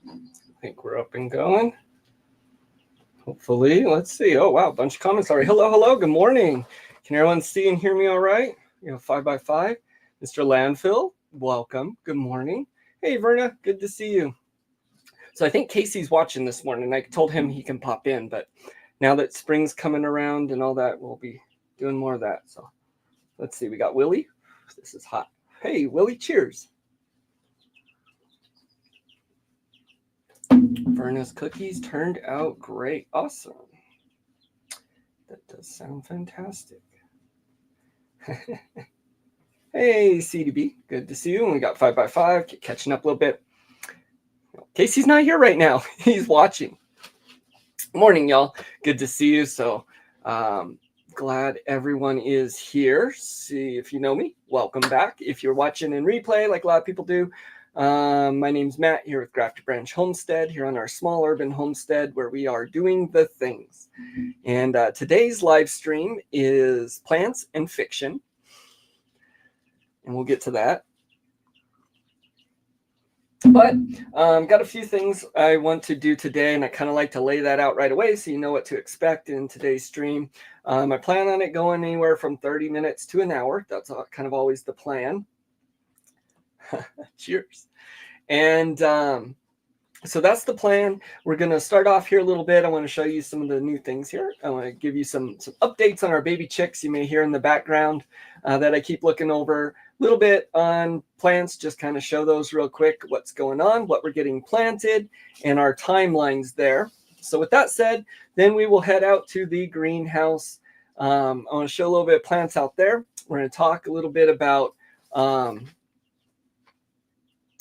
I think we're up and going. Hopefully, let's see. Oh, wow, a bunch of comments already. Hello, hello, good morning. Can everyone see and hear me all right? 5x5. Mr. Landfill, welcome. Good morning. Hey, Verna, good to see you. So I think Casey's watching this morning. I told him he can pop in, but now that spring's coming around and all that, we'll be doing more of that. So let's see. We got Willie. This is hot. Hey, Willie, cheers. Verna's cookies turned out great. Awesome. That does sound fantastic. Hey, CDB. Good to see you. And we got 5x5. Catching up a little bit. Casey's not here right now. He's watching. Morning, y'all. Good to see you. So glad everyone is here. See if you know me. Welcome back. If you're watching in replay, like a lot of people do, my name's Matt here with Grafted Branch Homestead here on our small urban homestead where we are doing the things. And today's live stream is plants and fiction. And we'll get to that. But got a few things I want to do today, and I kind of like to lay that out right away so you know what to expect in today's stream. I plan on it going anywhere from 30 minutes to an hour. That's kind of always the plan. Cheers. And so that's the plan. We're going to start off here a little bit. I want to show you some of the new things here. I want to give you some updates on our baby chicks you may hear in the background that I keep looking over. A little bit on plants, just kind of show those real quick, what's going on, what we're getting planted, and our timelines there. So with that said, then we will head out to the greenhouse. I want to show a little bit of plants out there. We're going to talk a little bit about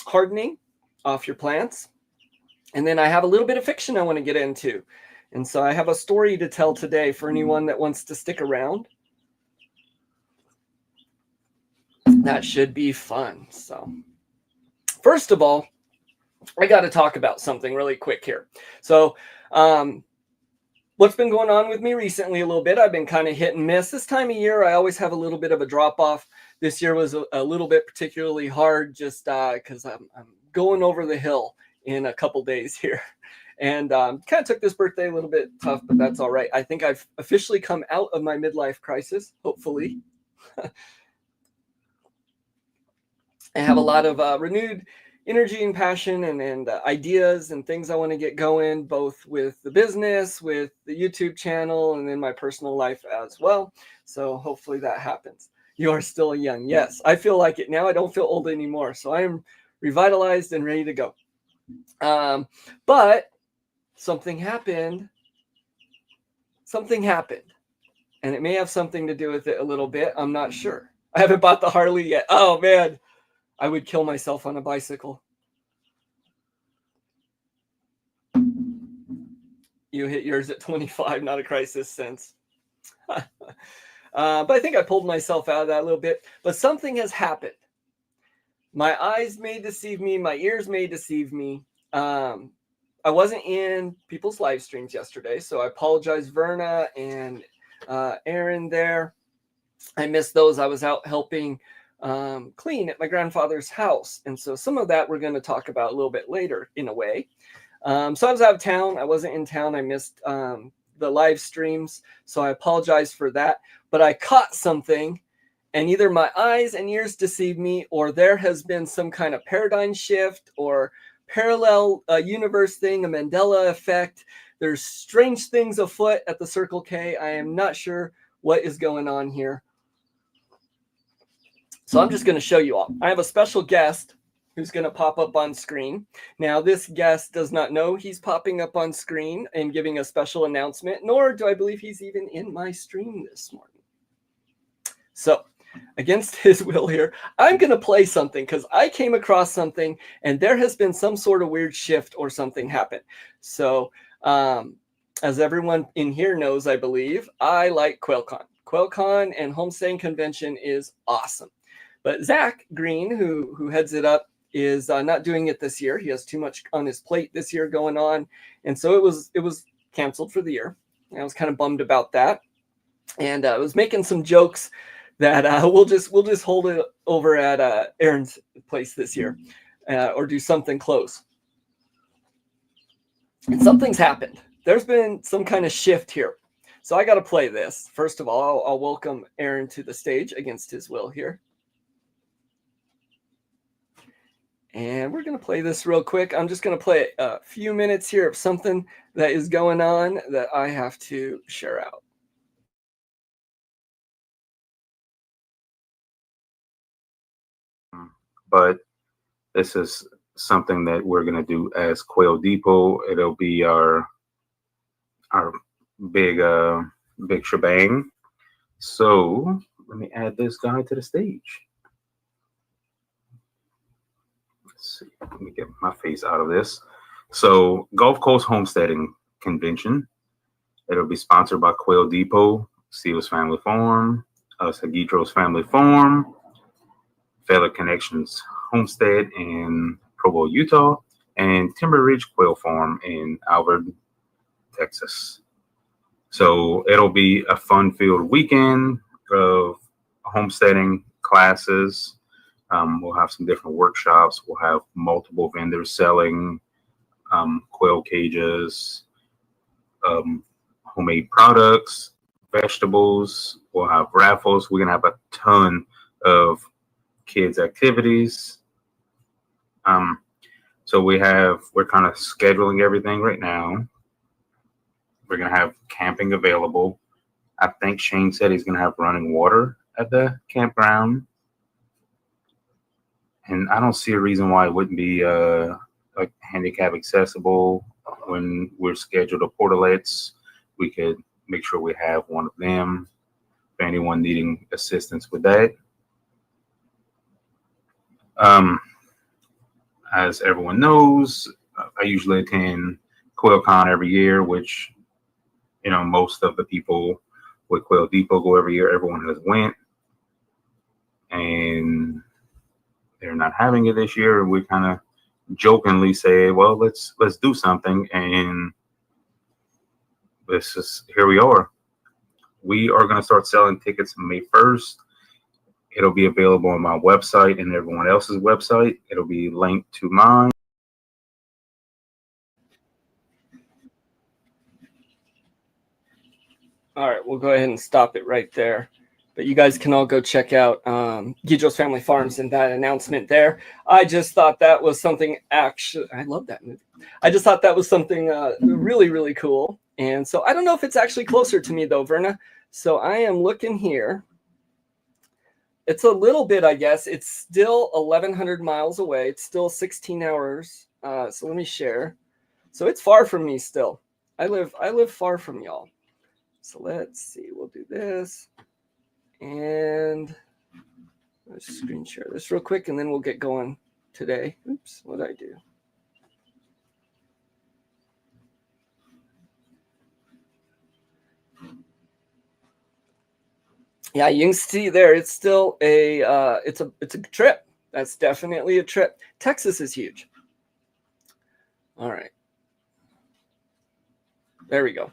hardening off your plants. And then I have a little bit of fiction I want to get into. And so I have a story to tell today for anyone that wants to stick around. That should be fun. So first of all, I got to talk about something really quick here. So what's been going on with me recently a little bit, I've been kind of hit and miss. This time of year, I always have a little bit of a drop off. This year was a little bit particularly hard just because I'm going over the hill in a couple days here. And kind of took this birthday a little bit tough, but that's all right. I think I've officially come out of my midlife crisis, hopefully. I have a lot of renewed energy and passion and ideas and things I want to get going, both with the business, with the YouTube channel, and in my personal life as well. So hopefully that happens. You are still young. Yes, I feel like it now. I don't feel old anymore. So I am revitalized and ready to go. But something happened. Something happened. And it may have something to do with it a little bit. I'm not sure. I haven't bought the Harley yet. Oh, man. I would kill myself on a bicycle. You hit yours at 25, not a crisis since. But I think I pulled myself out of that a little bit. But something has happened. My eyes may deceive me. My ears may deceive me. I wasn't in people's live streams yesterday, so I apologize, Verna and Aaron there. I missed those. I was out helping clean at my grandfather's house. And so some of that we're going to talk about a little bit later in a way. So I was out of town. I wasn't in town. I missed the live streams. So I apologize for that. But I caught something, and either my eyes and ears deceived me, or there has been some kind of paradigm shift or parallel universe thing, a Mandela effect. There's strange things afoot at the Circle K. I am not sure what is going on here. So I'm just going to show you all. I have a special guest who's going to pop up on screen. Now, this guest does not know he's popping up on screen and giving a special announcement, nor do I believe he's even in my stream this morning. So, against his will here, I'm going to play something because I came across something and there has been some sort of weird shift or something happened. So, as everyone in here knows, I believe, I like QuailCon. QuailCon and Homesteading Convention is awesome. But Zach Green, who heads it up, is not doing it this year. He has too much on his plate this year going on. And so it was canceled for the year. And I was kind of bummed about that. And I was making some jokes that we'll just hold it over at Aaron's place this year or do something close. And something's happened. There's been some kind of shift here. So I got to play this. First of all, I'll welcome Aaron to the stage against his will here. And we're going to play this real quick. I'm just going to play a few minutes here of something that is going on that I have to share out. But this is something that we're going to do as Quail Depot. It'll be our big big shebang. So let me add this guy to the stage. Let's see. Let me get my face out of this. So Gulf Coast Homesteading Convention. It'll be sponsored by Quail Depot, Seals Family Farm, Sagitros Family Farm, Feather Connections Homestead in Provo, Utah, and Timber Ridge Quail Farm in Albert, Texas. So it'll be a fun-filled weekend of homesteading classes. We'll have some different workshops. We'll have multiple vendors selling quail cages, homemade products, vegetables. We'll have raffles. We're gonna have a ton of kids activities. So we're kind of scheduling everything right now. We're gonna have camping available. I think Shane said he's gonna have running water at the campground, and I don't see a reason why it wouldn't be like handicap accessible. When we're scheduled to portalets, we could make sure we have one of them for anyone needing assistance with that. As everyone knows, I usually attend QuailCon every year, which, you know, most of the people with Quail Depot go every year. Everyone has went, and they're not having it this year. We kind of jokingly say, well, let's do something, and here we are. We are going to start selling tickets May 1st. It'll be available on my website and everyone else's website. It'll be linked to mine. All right, we'll go ahead and stop it right there. But you guys can all go check out Guidros Family Farms and that announcement there. I just thought that was something I love that movie. I just thought that was something really, really cool. And so I don't know if it's actually closer to me though, Verna. So I am looking here. It's a little bit, I guess. It's still 1,100 miles away. It's still 16 hours. So let me share. So it's far from me still. I live far from y'all. So let's see. We'll do this. And let's screen share this real quick, and then we'll get going today. Oops, what did I do? Yeah, you can see there. It's still it's a trip. That's definitely a trip. Texas is huge. All right, there we go.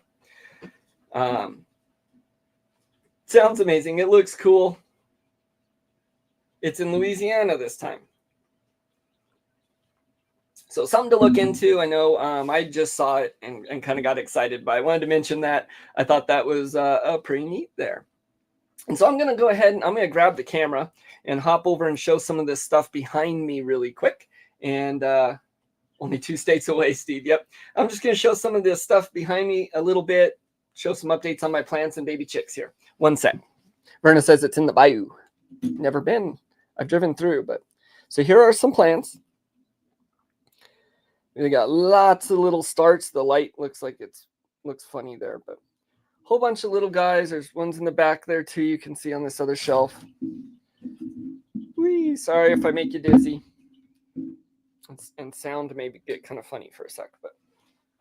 Sounds amazing. It looks cool. It's in Louisiana this time. So something to look into. I know I just saw it and kind of got excited, but I wanted to mention that. I thought that was pretty neat there. And so I'm going to go ahead and I'm going to grab the camera and hop over and show some of this stuff behind me really quick. And only 2 states away, Steve. Yep. I'm just going to show some of this stuff behind me a little bit, show some updates on my plants and baby chicks here. One sec. Verna says it's in the bayou. Never been. I've driven through, but so here are some plants. We got lots of little starts. The light looks like looks funny there, but a whole bunch of little guys. There's ones in the back there too. You can see on this other shelf. Whee! Sorry if I make you dizzy. And sound maybe get kind of funny for a sec, but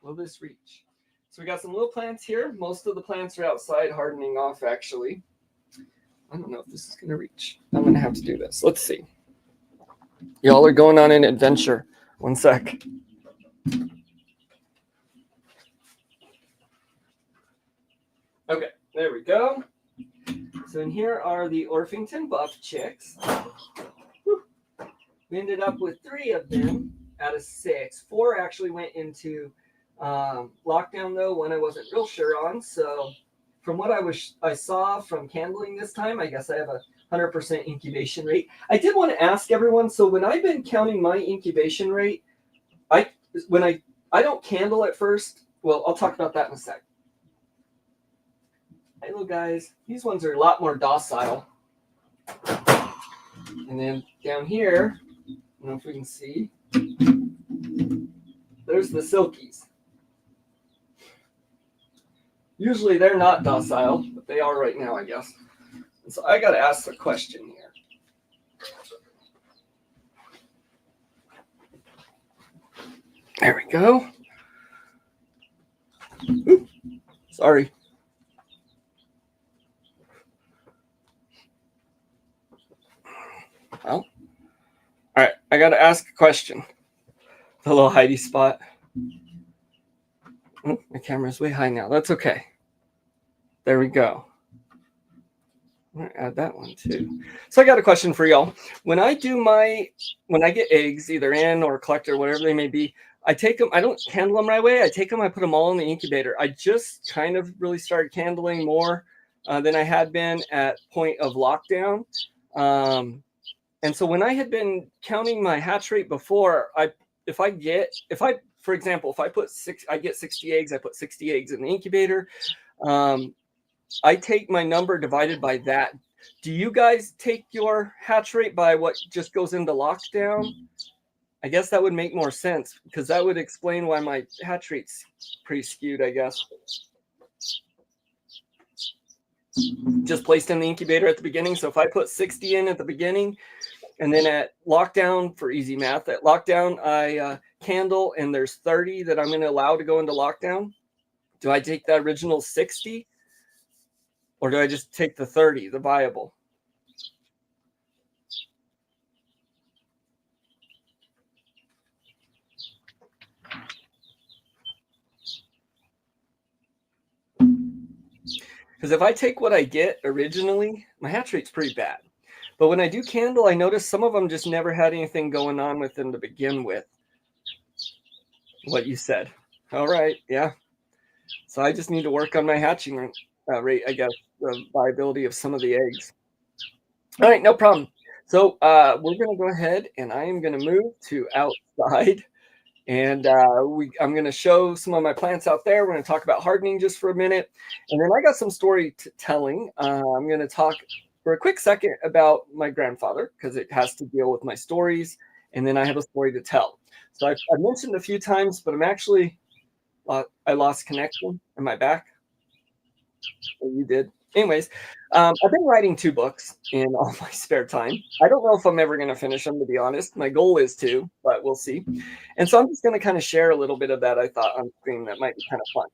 will this reach? So we got some little plants here. Most of the plants are outside hardening off actually. I don't know if this is going to reach. I'm going to have to do this. Let's see. Y'all are going on an adventure. One sec. Okay, there we go. So in here are the Orpington buff chicks. We ended up with 3 of them out of 6. 4 actually went into Lockdown, though, one I wasn't real sure on. So from what I saw from candling this time, I guess I have a 100% incubation rate. I did want to ask everyone. So when I've been counting my incubation rate, I don't candle at first. Well, I'll talk about that in a sec. Hey, little guys, these ones are a lot more docile. And then down here, I don't know if we can see, there's the silkies. Usually they're not docile, but they are right now, I guess. And so I got to ask a question here. There we go. Ooh, sorry. Well, all right, I got to ask a question. The little hidey spot. Oh, my camera's way high now. That's okay. There we go. I'm gonna add that one too. So I got a question for y'all. When I get eggs, either in or collector, whatever they may be, I take them. I don't handle them right away. I take them. I put them all in the incubator. I just kind of really started candling more than I had been at point of lockdown. And so when I had been counting my hatch rate before, for example, if I get 60 eggs, I put 60 eggs in the incubator. I take my number divided by that. Do you guys take your hatch rate by what just goes into lockdown? I guess that would make more sense because that would explain why my hatch rate's pretty skewed, I guess. Just placed in the incubator at the beginning. So if I put 60 in at the beginning, and then at lockdown, for easy math, at lockdown, I candle and there's 30 that I'm going to allow to go into lockdown. Do I take the original 60? Or do I just take the 30, the viable? Because if I take what I get originally, my hatch rate's pretty bad. But when I do candle, I notice some of them just never had anything going on with them to begin with. What you said. All right, yeah. So I just need to work on my hatching rate, I guess, the viability of some of the eggs. All right, no problem. So we're going to go ahead and I am going to move to outside. And I'm going to show some of my plants out there. We're going to talk about hardening just for a minute. And then I got some storytelling. I'm going to talk for a quick second about my grandfather because it has to deal with my stories. And then I have a story to tell. So I've mentioned a few times, but I'm actually, I lost connection. Am I back? Oh, you did. Anyways, I've been writing 2 books in all my spare time. I don't know if I'm ever going to finish them, to be honest. My goal is to, but we'll see. And so I'm just going to kind of share a little bit of that I thought on screen that might be kind of fun.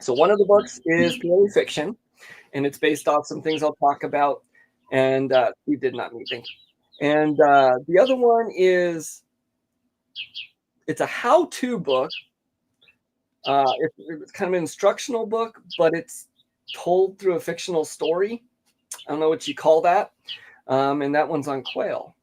So one of the books is purely fiction, and it's based off some things I'll talk about. And you did not meet me. And the other one is, it's a how-to book. It's kind of an instructional book, but it's told through a fictional story. I don't know what you call that. And that one's on quail.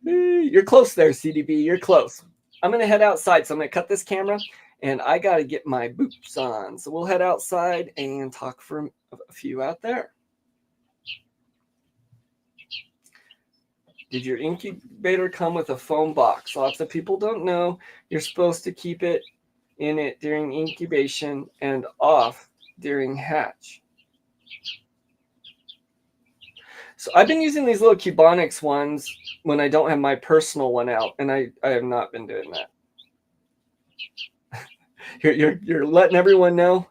You're close there, CDB. You're close. I'm going to head outside. So I'm going to cut this camera and I got to get my boots on. So we'll head outside and talk for a few out there. Did your incubator come with a foam box? Lots of people don't know. You're supposed to keep it in it during incubation and off during hatch. So I've been using these little Cubonics ones when I don't have my personal one out, and I have not been doing that. You're letting everyone know.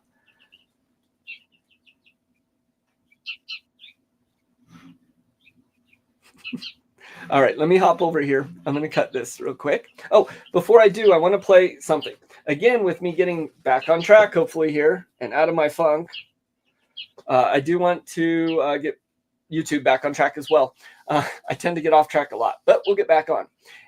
All right, let me hop over here. I'm going to cut this real quick. Oh, before I do, I want to play something. Again, with me getting back on track, hopefully here, and out of my funk, I do want to get YouTube back on track as well. I tend to get off track a lot, but we'll get back on.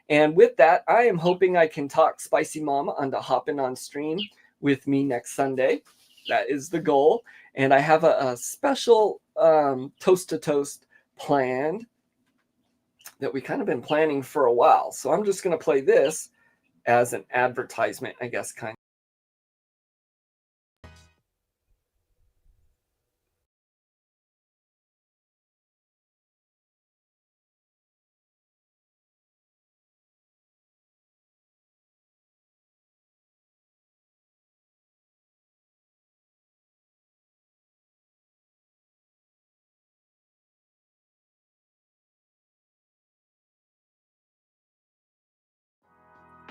And with that, I am hoping I can talk Spicy Mama onto hopping on stream with me next Sunday. That is the goal. And I have a special toast to toast planned. that we kind of been planning for a while. So I'm just going to play this as an advertisement, I guess, kind of.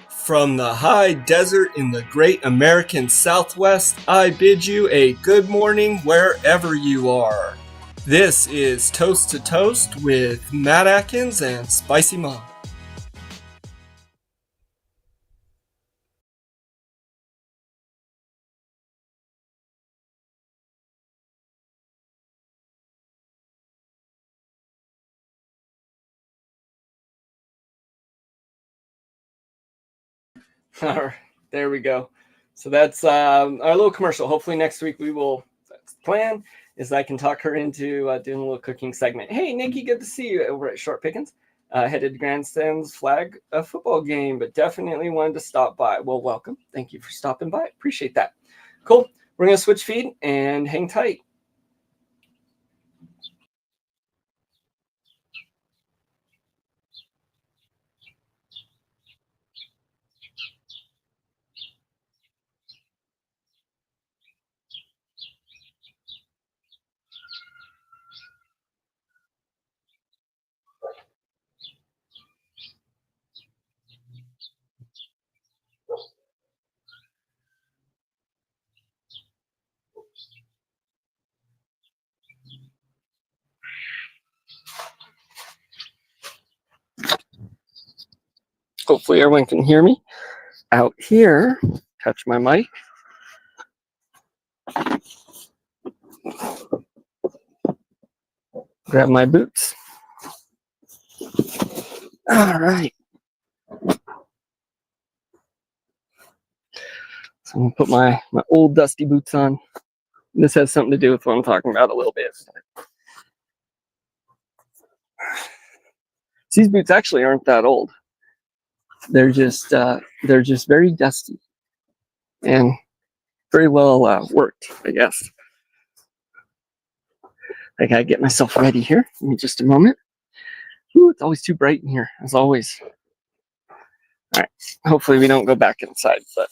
From the high desert in the great American Southwest, I bid you a good morning wherever you are. This is Toast to Toast with Matt Atkins and Spicy Mom. All right, there we go. So that's our little commercial. Hopefully next week we will. That's the plan. Is I can talk her into doing a little cooking segment. Hey, Nikki, good to see you over at Short Pickens. Headed to Grandstands flag a football game, but definitely wanted to stop by. Well, welcome. Thank you for stopping by. Appreciate that. Cool. We're going to switch feed and hang tight. Hopefully everyone can hear me out here. Touch my mic. Grab my boots. All right. So I'm going to put my old dusty boots on. This has something to do with what I'm talking about a little bit. These boots actually aren't that old. They're just very dusty and very well worked, I guess. I gotta get myself ready here. Give me just a moment. Ooh, it's always too bright in here, as always. All right. Hopefully we don't go back inside, but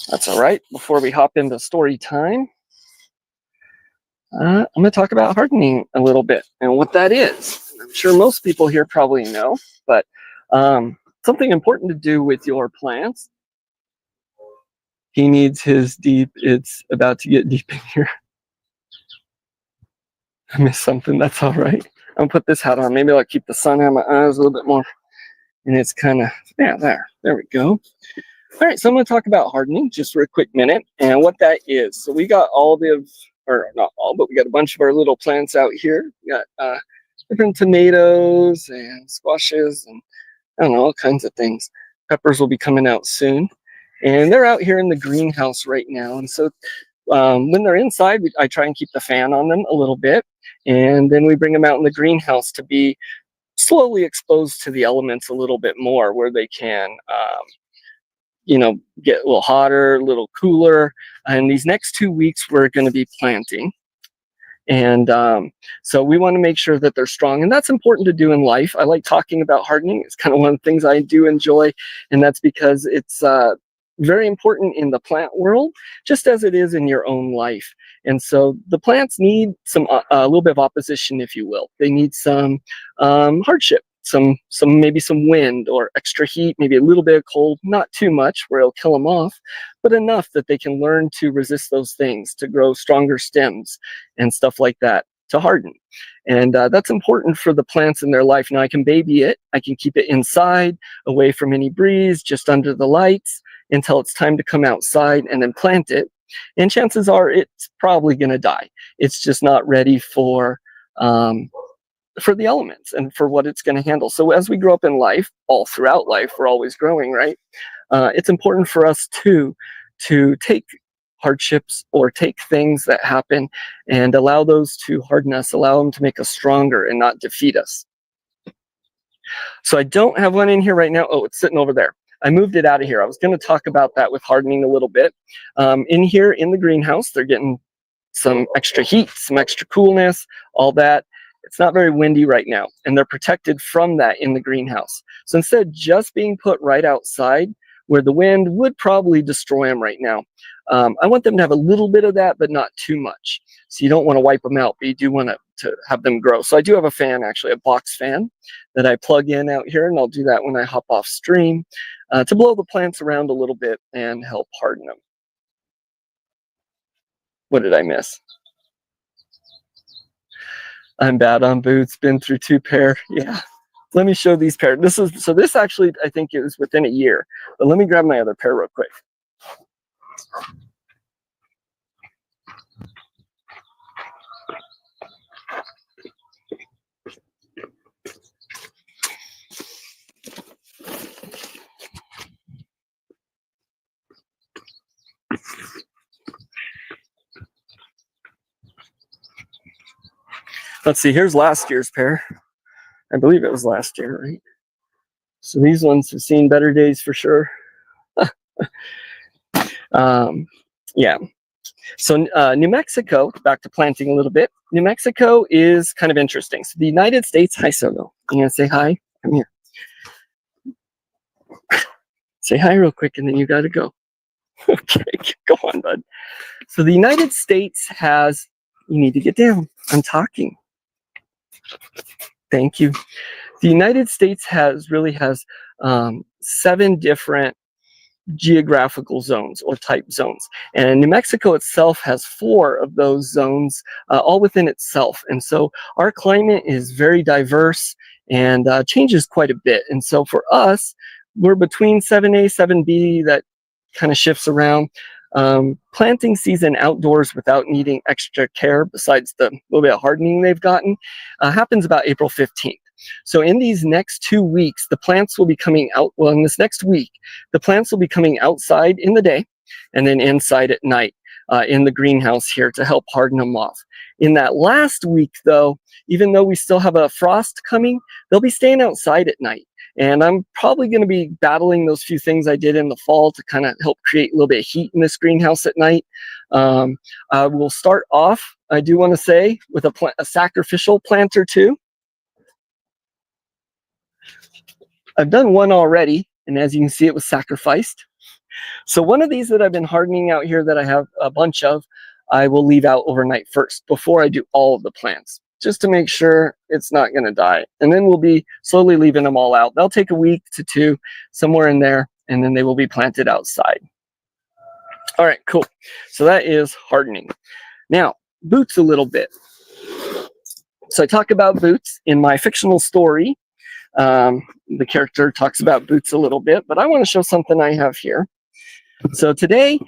that's all right. Before we hop into story time, I'm going to talk about hardening a little bit and what that is. I'm sure most people here probably know, but something important to do with your plants. He needs his deep. It's about to get deep in here. I missed something. That's all right. I'm going to put this hat on. Maybe I'll keep the sun out of my eyes a little bit more. And it's kind of, yeah, there we go. All right, so I'm going to talk about hardening just for a quick minute and what that is. So we got or not all, but we got a bunch of our little plants out here. We got different tomatoes and squashes and I don't know, all kinds of things. Peppers will be coming out soon. And they're out here in the greenhouse right now. And so when they're inside, I try and keep the fan on them a little bit. And then we bring them out in the greenhouse to be slowly exposed to the elements a little bit more where they can get a little hotter, a little cooler. And these next 2 weeks, we're going to be planting. And so we want to make sure that they're strong. And that's important to do in life. I like talking about hardening. It's kind of one of the things I do enjoy. And that's because it's very important in the plant world, just as it is in your own life. And so the plants need some a little bit of opposition, if you will. They need some hardship. Maybe some wind or extra heat, maybe a little bit of cold, not too much where it'll kill them off, but enough that they can learn to resist those things, to grow stronger stems and stuff like that, to harden. And that's important for the plants in their life. Now I can baby it. I can keep it inside, away from any breeze, just under the lights until it's time to come outside and then plant it. And chances are it's probably going to die. It's just not ready for the elements and for what it's going to handle. So as we grow up in life, all throughout life, we're always growing, right? It's important for us to take hardships or take things that happen and allow those to harden us, allow them to make us stronger and not defeat us. So I don't have one in here right now. Oh, it's sitting over there. I moved it out of here. I was going to talk about that with hardening a little bit. In here in the greenhouse, they're getting some extra heat, some extra coolness, all that. It's not very windy right now, and they're protected from that in the greenhouse. So instead of just being put right outside where the wind would probably destroy them right now, I want them to have a little bit of that, but not too much. So you don't want to wipe them out, but you do want to have them grow. So I do have a fan, actually, a box fan that I plug in out here, and I'll do that when I hop off stream to blow the plants around a little bit and help harden them. What did I miss? I'm bad on boots, been through 2 pair. Yeah. Let me show these pair. This actually, I think it was within a year, but let me grab my other pair real quick. Let's see, here's last year's pair. I believe it was last year, right? So these ones have seen better days for sure. Yeah. So New Mexico, back to planting a little bit. New Mexico is kind of interesting. So the United States, hi Sogo. You gonna say hi? Come here. Say hi real quick and then you gotta go. Okay, go on, bud. So the United States has, you need to get down. I'm talking. Thank you. The United States really has 7 different geographical zones or type zones. And New Mexico itself has 4 of those zones all within itself. And so our climate is very diverse and changes quite a bit. And so for us, we're between 7A, 7B, that kind of shifts around. Planting season outdoors without needing extra care, besides the little bit of hardening they've gotten, happens about April 15th. So in these next 2 weeks, the plants will be coming out. Well, in this next week, the plants will be coming outside in the day and then inside at night in the greenhouse here to help harden them off. In that last week, though, even though we still have a frost coming, they'll be staying outside at night. And I'm probably going to be battling those few things I did in the fall to kind of help create a little bit of heat in this greenhouse at night. We'll start off, I do want to say, with a sacrificial plant or 2. I've done one already, and as you can see, it was sacrificed. So one of these that I've been hardening out here that I have a bunch of, I will leave out overnight first before I do all of the plants, just to make sure it's not going to die. And then we'll be slowly leaving them all out. They'll take a week to 2, somewhere in there, and then they will be planted outside. All right, cool. So that is hardening. Now, boots a little bit. So I talk about boots in my fictional story. The character talks about boots a little bit, but I want to show something I have here. So today,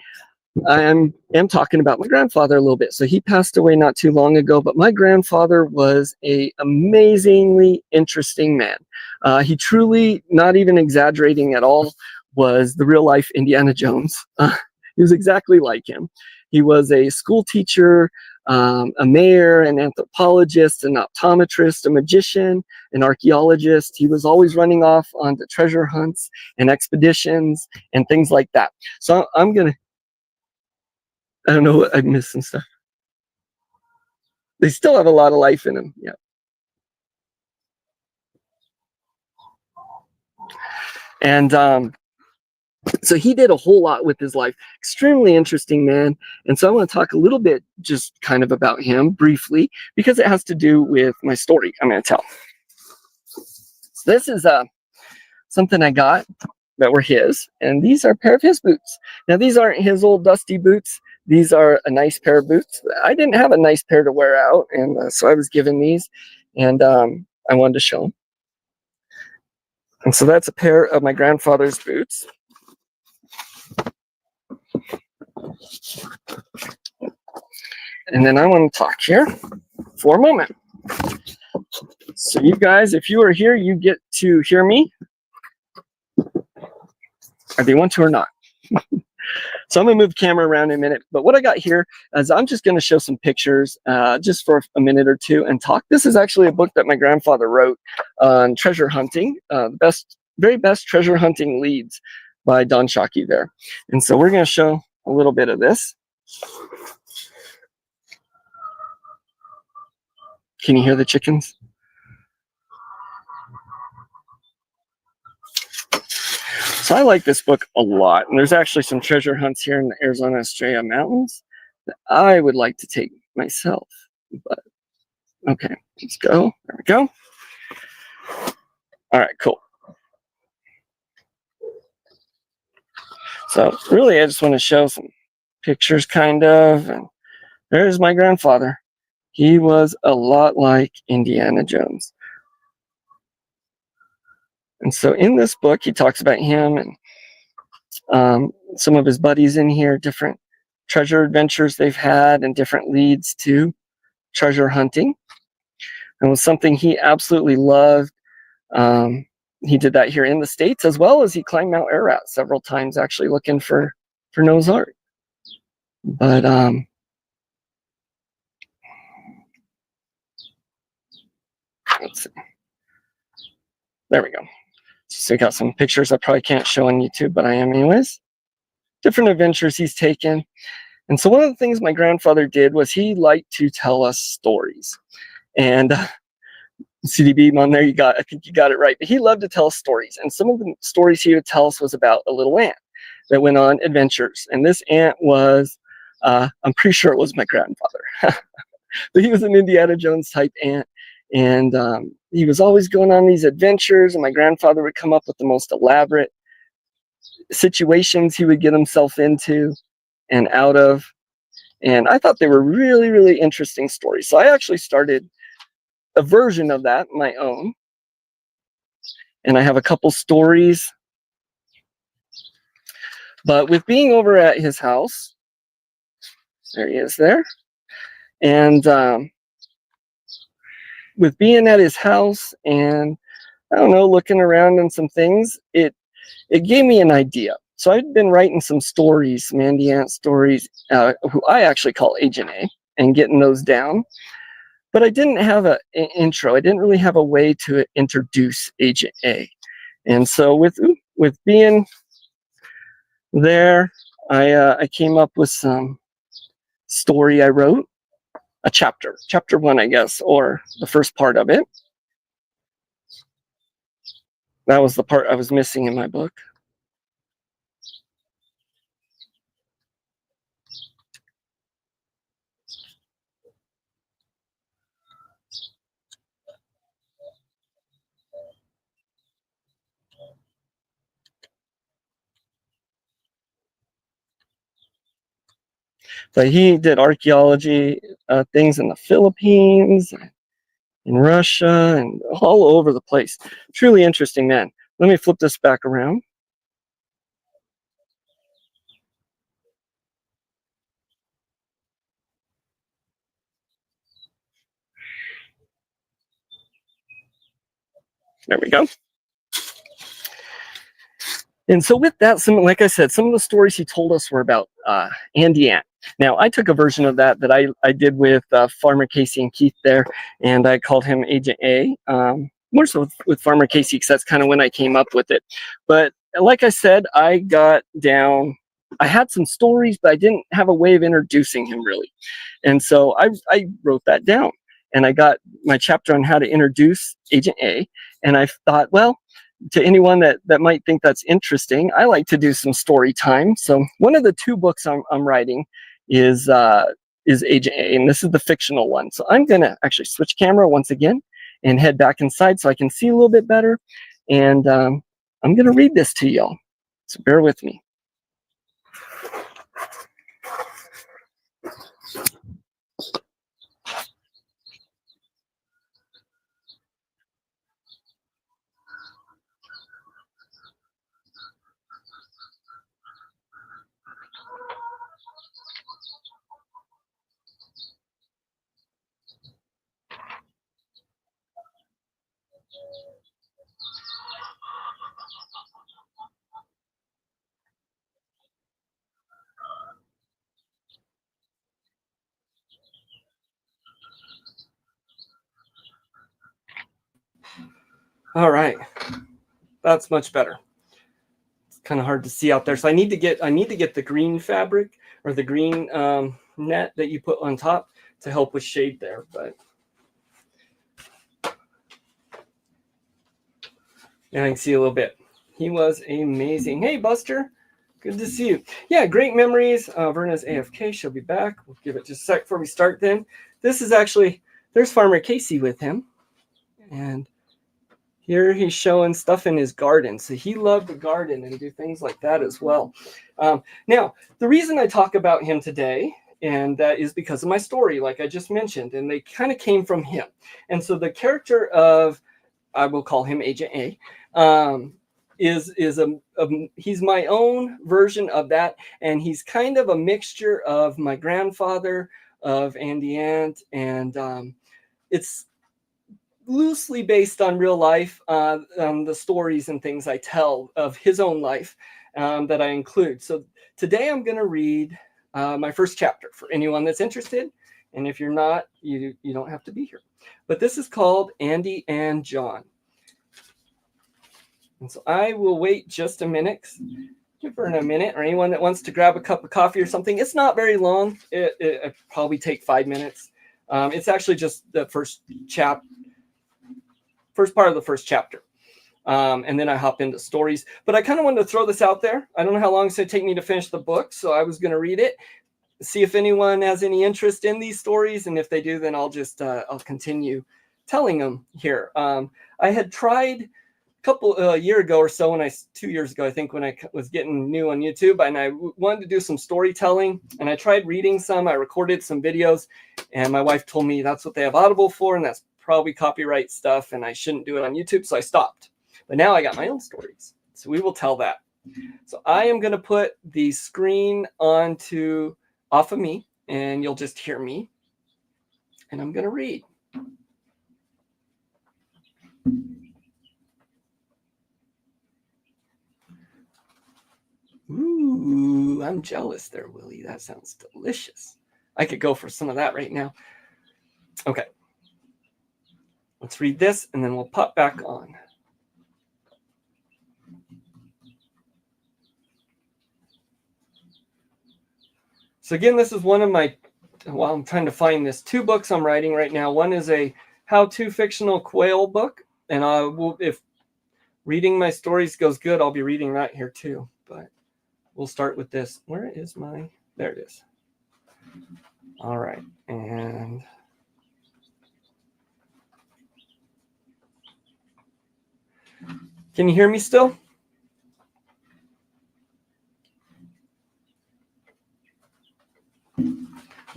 I am talking about my grandfather a little bit. So he passed away not too long ago, but my grandfather was an amazingly interesting man. He truly, not even exaggerating at all, was the real life Indiana Jones. He was exactly like him. He was a school teacher, a mayor, an anthropologist, an optometrist, a magician, an archaeologist. He was always running off on the treasure hunts and expeditions and things like that. So I'm going to, I don't know, I missed some stuff. They still have a lot of life in them. Yeah. And so he did a whole lot with his life. Extremely interesting man. And so I want to talk a little bit just kind of about him briefly, because it has to do with my story I'm going to tell. So this is something I got that were his, and these are a pair of his boots. Now, these aren't his old dusty boots. These are a nice pair of boots. I didn't have a nice pair to wear out, and so I was given these, and I wanted to show them. And so that's a pair of my grandfather's boots. And then I want to talk here for a moment. So you guys, if you are here, you get to hear me, whether you want to or not. So I'm gonna move the camera around in a minute, but what I got here is I'm just gonna show some pictures just for a minute or two and talk. This is actually a book that my grandfather wrote on treasure hunting, the very best treasure hunting leads by Don Shockey there. And so we're gonna show a little bit of this. Can you hear the chickens? So I like this book a lot. And there's actually some treasure hunts here in the Arizona Estrella Mountains that I would like to take myself. But okay, let's go. There we go. All right, cool. So really, I just want to show some pictures, kind of. And there's my grandfather. He was a lot like Indiana Jones. And so in this book, he talks about him and some of his buddies in here, different treasure adventures they've had and different leads to treasure hunting. It was something he absolutely loved. He did that here in the States, as well as he climbed Mount Ararat several times, actually looking for Noah's Ark. But let's see. There we go. So we got some pictures I probably can't show on YouTube, but I am anyways. Different adventures he's taken. And so one of the things my grandfather did was he liked to tell us stories. And CDB on there, I think you got it right. But he loved to tell stories. And some of the stories he would tell us was about a little ant that went on adventures. And this ant was, I'm pretty sure it was my grandfather. But he was an Indiana Jones type ant. And he was always going on these adventures. And my grandfather would come up with the most elaborate situations he would get himself into and out of. And I thought they were really, really interesting stories. So I actually started a version of that, my own. And I have a couple stories. But with being over at his house, there he is there. And with being at his house and, I don't know, looking around and some things, it gave me an idea. So I'd been writing some stories, some Andy Ant stories, who I actually call Agent A, and getting those down. But I didn't have an intro. I didn't really have a way to introduce Agent A. And so with being there, I came up with some story I wrote, a chapter 1, I guess, or the first part of it. That was the part I was missing in my book. But he did archaeology things in the Philippines, in Russia, and all over the place. Truly interesting man. Let me flip this back around. There we go. And so with that, like I said, some of the stories he told us were about Andy Ant. Now, I took a version of that I did with Farmer Casey and Keith there, and I called him Agent A. More so with Farmer Casey, because that's kind of when I came up with it. But like I said, I had some stories, but I didn't have a way of introducing him really. And so I wrote that down, and I got my chapter on how to introduce Agent A. And I thought, well, to anyone that might think that's interesting, I like to do some story time. So one of the 2 books I'm writing is Agent A, and this is the fictional one. So I'm gonna actually switch camera once again and head back inside so I can see a little bit better. And I'm gonna read this to y'all. So bear with me. All right. That's much better. It's kind of hard to see out there. So I need to get the green fabric or the green net that you put on top to help with shade there. But yeah, I can see a little bit. He was amazing. Hey, Buster. Good to see you. Yeah, great memories. Verna's AFK. She'll be back. We'll give it just a sec before we start then. This is actually, there's Farmer Casey with him. And here he's showing stuff in his garden. So he loved the garden and do things like that as well. Now, the reason I talk about him today, and that is because of my story, like I just mentioned, and they kind of came from him. And so the character of, I will call him Agent A, he's my own version of that, and he's kind of a mixture of my grandfather, of Andy Ant, and it's loosely based on real life, the stories and things I tell of his own life that I include. So today I'm going to read my first chapter for anyone that's interested, and if you're not, you don't have to be here. But this is called Andy and John. And so I will wait just a minute. Give her a minute, or anyone that wants to grab a cup of coffee or something. It's not very long. It probably take 5 minutes. It's actually just the first part of the first chapter. And then I hop into stories. But I kind of wanted to throw this out there. I don't know how long it's going to take me to finish the book, so I was going to read it, see if anyone has any interest in these stories, and if they do, then I'll just I'll continue telling them here. I had tried a year ago or so, 2 years ago, I think, when I was getting new on YouTube, and I wanted to do some storytelling, and I tried reading some. I recorded some videos, and my wife told me that's what they have Audible for, and that's probably copyright stuff, and I shouldn't do it on YouTube, so I stopped. But now I got my own stories, so we will tell that. So I am going to put the screen off of me, and you'll just hear me, and I'm going to read. Ooh, I'm jealous there, Willie. That sounds delicious. I could go for some of that right now. Okay. Let's read this, and then we'll pop back on. So again, this is one of my, while I'm trying to find this, 2 books I'm writing right now. One is a how-to fictional quail book, and if reading my stories goes good, I'll be reading that here too. But we'll start with this. Where is there it is. All right. And can you hear me still?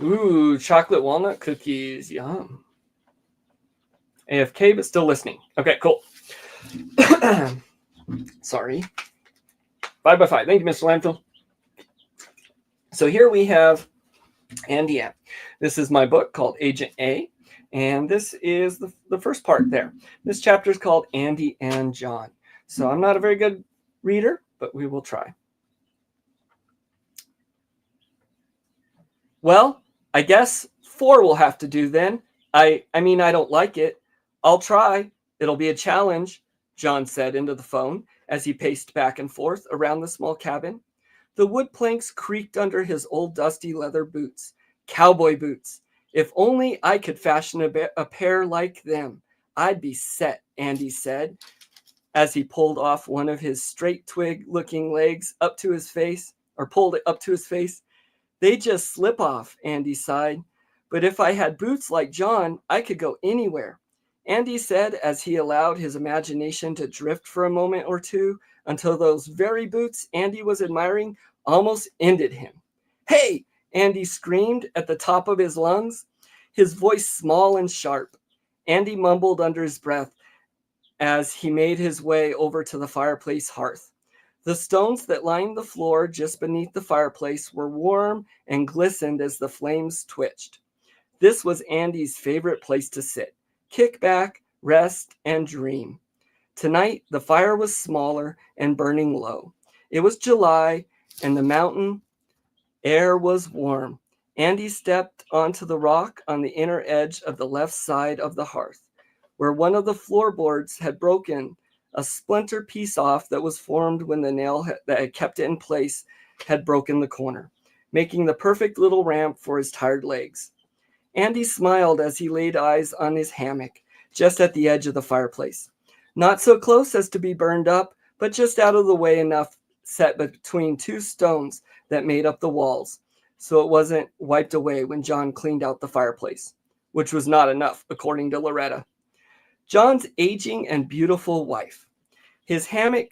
Ooh, chocolate walnut cookies. Yum. AFK, but still listening. Okay, cool. Sorry. 5 by 5. Thank you, Mr. Landfill. So here we have Andy Ant. This is my book called Agent A, and this is the first part there. This chapter is called Andy and John. So I'm not a very good reader, but we will try. Well, I guess 4 will have to do then. I mean, I don't like it. I'll try. It'll be a challenge, John said into the phone as he paced back and forth around the small cabin. The wood planks creaked under his old dusty leather boots. Cowboy boots. If only I could fashion a pair like them, I'd be set, Andy said, as he pulled off one of his straight twig-looking legs up to his face, or pulled it up to his face. They just slip off, Andy sighed. But if I had boots like John, I could go anywhere, Andy said as he allowed his imagination to drift for a moment or two until those very boots Andy was admiring almost ended him. Hey! Andy screamed at the top of his lungs, his voice small and sharp. Andy mumbled under his breath as he made his way over to the fireplace hearth. The stones that lined the floor just beneath the fireplace were warm and glistened as the flames twitched. This was Andy's favorite place to sit, kick back, rest, and dream. Tonight, the fire was smaller and burning low. It was July, and the mountain air was warm. Andy stepped onto the rock on the inner edge of the left side of the hearth. where one of the floorboards had broken, a splinter piece off that was formed when the nail that had kept it in place had broken the corner, making the perfect little ramp for his tired legs. Andy smiled as he laid eyes on his hammock, just at the edge of the fireplace. Not so close as to be burned up, but just out of the way enough, set between two stones that made up the walls, so it wasn't wiped away when John cleaned out the fireplace, which was not enough, according to Loretta. John's aging and beautiful wife. His hammock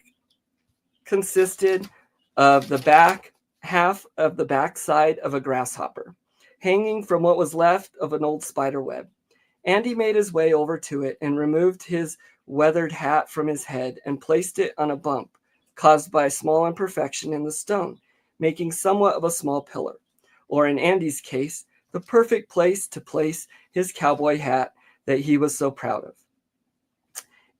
consisted of the back half of the backside of a grasshopper, hanging from what was left of an old spider web. Andy made his way over to it and removed his weathered hat from his head and placed it on a bump caused by a small imperfection in the stone, making somewhat of a small pillar, or in Andy's case, the perfect place to place his cowboy hat that he was so proud of.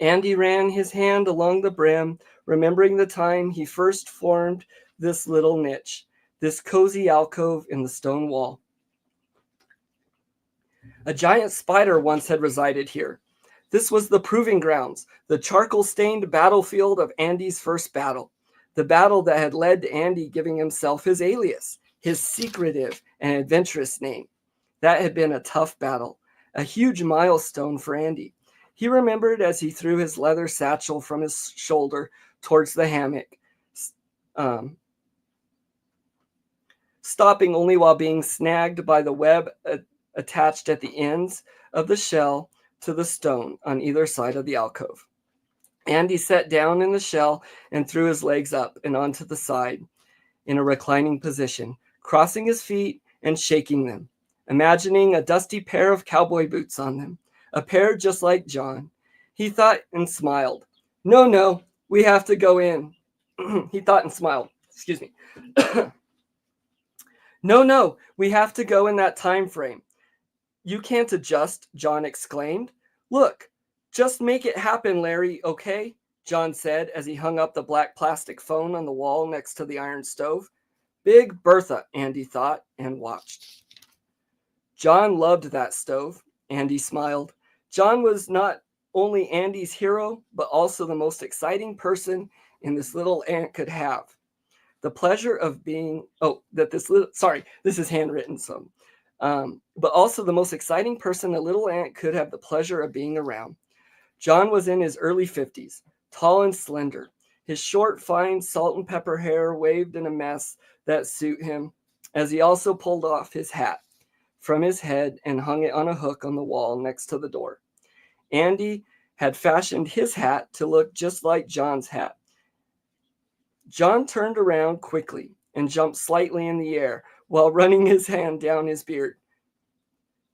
Andy ran his hand along the brim, remembering the time he first formed this little niche, this cozy alcove in the stone wall. A giant spider once had resided here. This was the proving grounds, the charcoal-stained battlefield of Andy's first battle, the battle that had led to Andy giving himself his alias, his secretive and adventurous name. That had been a tough battle, a huge milestone for Andy. He remembered as he threw his leather satchel from his shoulder towards the hammock, stopping only while being snagged by the web attached at the ends of the shell to the stone on either side of the alcove. Andy sat down in the shell and threw his legs up and onto the side in a reclining position, crossing his feet and shaking them, imagining a dusty pair of cowboy boots on them, a pair just like John. He thought and smiled. No, we have to go in. He thought and smiled. Excuse me. No, we have to go in that time frame. You can't adjust, John exclaimed. Look, just make it happen, Larry, okay? John said as he hung up the black plastic phone on the wall next to the iron stove. Big Bertha, Andy thought and watched. John loved that stove. Andy smiled. John was not only Andy's hero, but also the most exciting person in this little ant could have. The pleasure of being, this is handwritten, so. But also the most exciting person a little ant could have the pleasure of being around. John was in his early 50s, tall and slender. His short, fine salt and pepper hair waved in a mess that suited him, as he also pulled off his hat from his head and hung it on a hook on the wall next to the door. Andy had fashioned his hat to look just like John's hat. John turned around quickly and jumped slightly in the air while running his hand down his beard.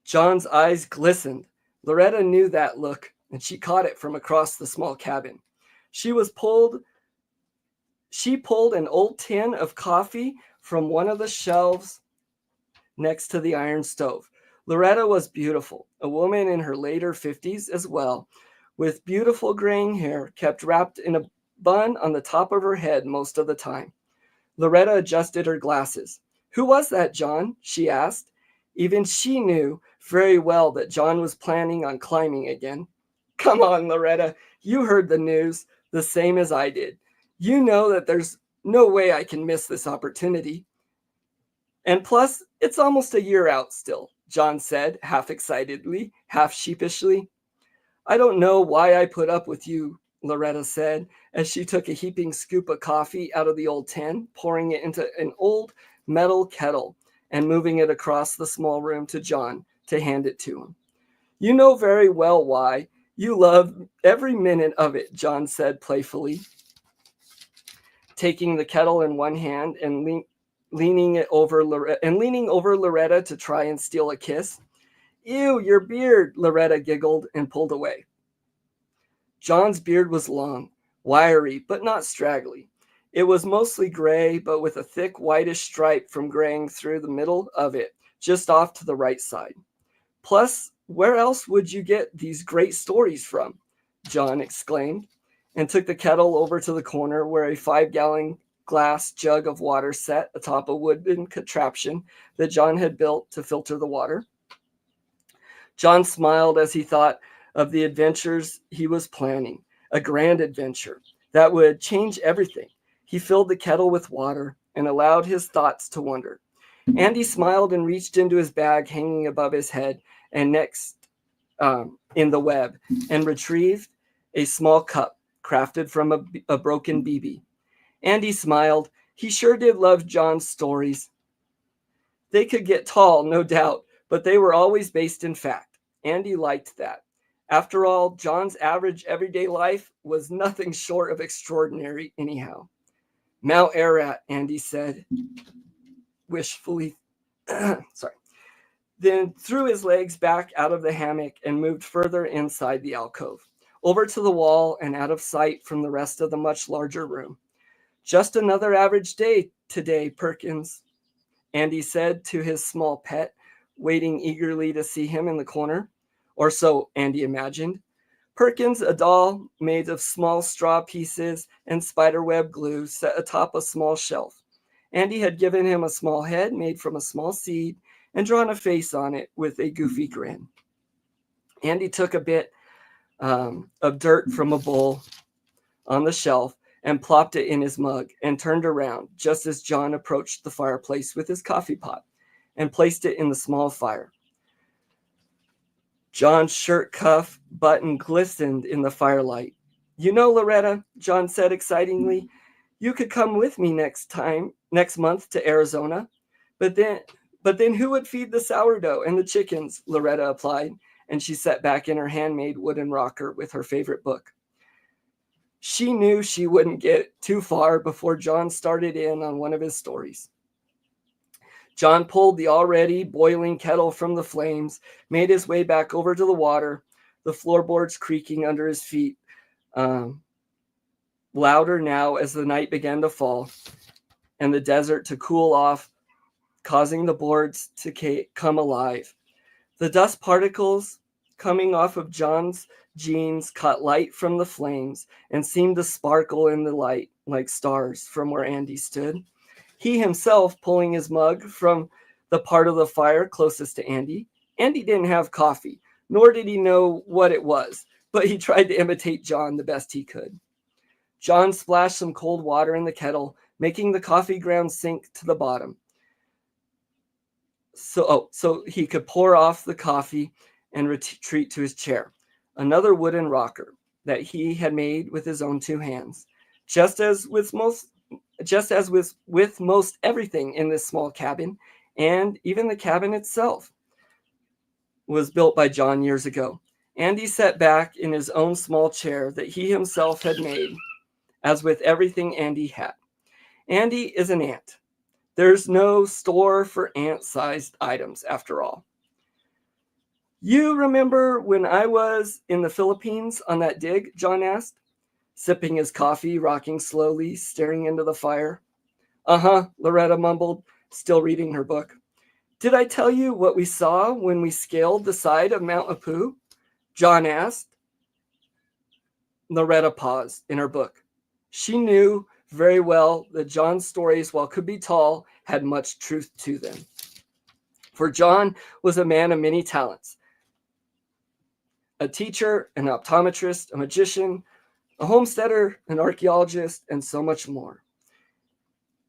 John's eyes glistened. Loretta knew that look, and she caught it from across the small cabin. She pulled an old tin of coffee from one of the shelves next to the iron stove. Loretta was beautiful, a woman in her later 50s as well, with beautiful graying hair kept wrapped in a bun on the top of her head most of the time. Loretta adjusted her glasses. Who was that, John? She asked. Even she knew very well that John was planning on climbing again. Come on, Loretta. You heard the news the same as I did. You know that there's no way I can miss this opportunity. And plus, it's almost a year out still, John said, half excitedly, half sheepishly. I don't know why I put up with you, Loretta said, as she took a heaping scoop of coffee out of the old tin, pouring it into an old metal kettle and moving it across the small room to John to hand it to him. You know very well why. You love every minute of it, John said playfully, taking the kettle in one hand and leaning over Loretta to try and steal a kiss. Ew, your beard, Loretta giggled and pulled away. John's beard was long, wiry, but not straggly. It was mostly gray, but with a thick whitish stripe from graying through the middle of it, just off to the right side. Plus, where else would you get these great stories from? John exclaimed, and took the kettle over to the corner where a 5-gallon glass jug of water sat atop a wooden contraption that John had built to filter the water. John smiled as he thought of the adventures he was planning, a grand adventure that would change everything. He filled the kettle with water and allowed his thoughts to wander. Andy smiled and reached into his bag hanging above his head and next in the web and retrieved a small cup crafted from a broken BB. Andy smiled. He sure did love John's stories. They could get tall, no doubt, but they were always based in fact. Andy liked that. After all, John's average everyday life was nothing short of extraordinary anyhow. Mount Ararat, Andy said, wishfully. Sorry. Then threw his legs back out of the hammock and moved further inside the alcove, over to the wall and out of sight from the rest of the much larger room. Just another average day today, Perkins, Andy said to his small pet, waiting eagerly to see him in the corner. Or so Andy imagined. Perkins, a doll made of small straw pieces and spiderweb glue, set atop a small shelf. Andy had given him a small head made from a small seed and drawn a face on it with a goofy grin. Andy took a bit of dirt from a bowl on the shelf and plopped it in his mug and turned around just as John approached the fireplace with his coffee pot and placed it in the small fire. John's shirt cuff button glistened in the firelight. You know, Loretta, John said excitingly, you could come with me next month to Arizona. But then who would feed the sourdough and the chickens? Loretta applied, and she sat back in her handmade wooden rocker with her favorite book. She knew she wouldn't get too far before John started in on one of his stories. John pulled the already boiling kettle from the flames, made his way back over to the water, the floorboards creaking under his feet, louder now as the night began to fall, and the desert to cool off, causing the boards to come alive. The dust particles coming off of John's jeans caught light from the flames and seemed to sparkle in the light like stars from where Andy stood. He himself pulling his mug from the part of the fire closest to Andy. Andy didn't have coffee, nor did he know what it was, but he tried to imitate John the best he could. John splashed some cold water in the kettle, making the coffee grounds sink to the bottom. So he could pour off the coffee and retreat to his chair, another wooden rocker that he had made with his own two hands. Just as with most everything in this small cabin, and even the cabin itself was built by John years ago. Andy sat back in his own small chair that he himself had made, as with everything Andy had. Andy is an ant. There's no store for ant-sized items, after all. You remember when I was in the Philippines on that dig? John asked, sipping his coffee, rocking slowly, staring into the fire. Uh-huh, Loretta mumbled, still reading her book. Did I tell you what we saw when we scaled the side of Mount Apu? John asked. Loretta paused in her book. She knew very well that John's stories, while could be tall, had much truth to them. For John was a man of many talents. A teacher, an optometrist, a magician, a homesteader, an archaeologist, and so much more.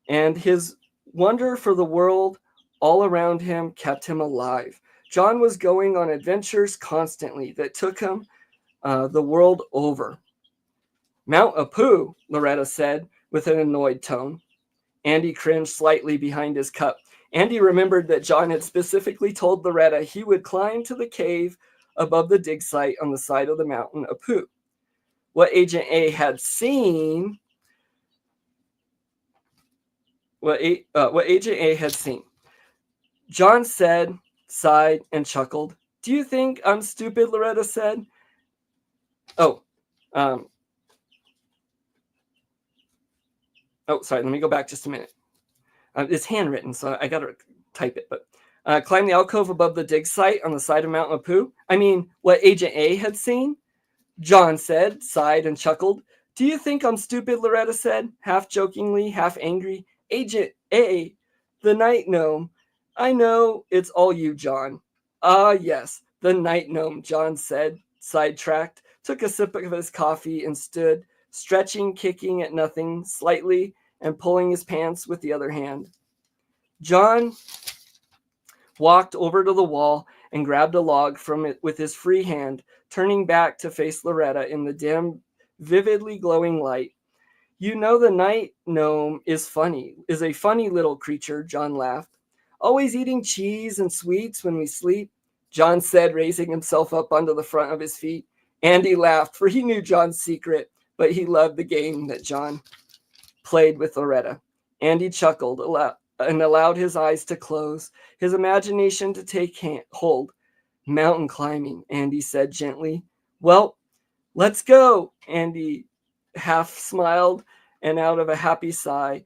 And his wonder for the world all around him kept him alive. John was going on adventures constantly that took him the world over. Mount Apu, Loretta said with an annoyed tone. Andy cringed slightly behind his cup. Andy remembered that John had specifically told Loretta he would climb to the cave above the dig site on the side of the mountain Apu. What Agent A had seen, what Agent A had seen. John said, sighed, and chuckled. Do you think I'm stupid? Loretta said. Sorry, let me go back just a minute. It's handwritten, so I got to type it. But climb the alcove above the dig site on the side of Mount Apu. I mean, what Agent A had seen? John said, sighed, and chuckled. Do you think I'm stupid? Loretta said, half jokingly, half angry. Agent A, the night gnome. I know it's all you, John. Ah, yes, the night gnome, John said, sidetracked, took a sip of his coffee and stood, stretching, kicking at nothing, slightly, and pulling his pants with the other hand. John walked over to the wall and grabbed a log from it with his free hand, turning back to face Loretta in the dim, vividly glowing light. You know the night gnome is a funny little creature, John laughed. Always eating cheese and sweets when we sleep, John said, raising himself up onto the front of his feet. Andy laughed, for he knew John's secret, but he loved the game that John played with Loretta. Andy chuckled and allowed his eyes to close, his imagination to take hold. Mountain climbing, Andy said gently. Well, let's go, Andy half smiled and out of a happy sigh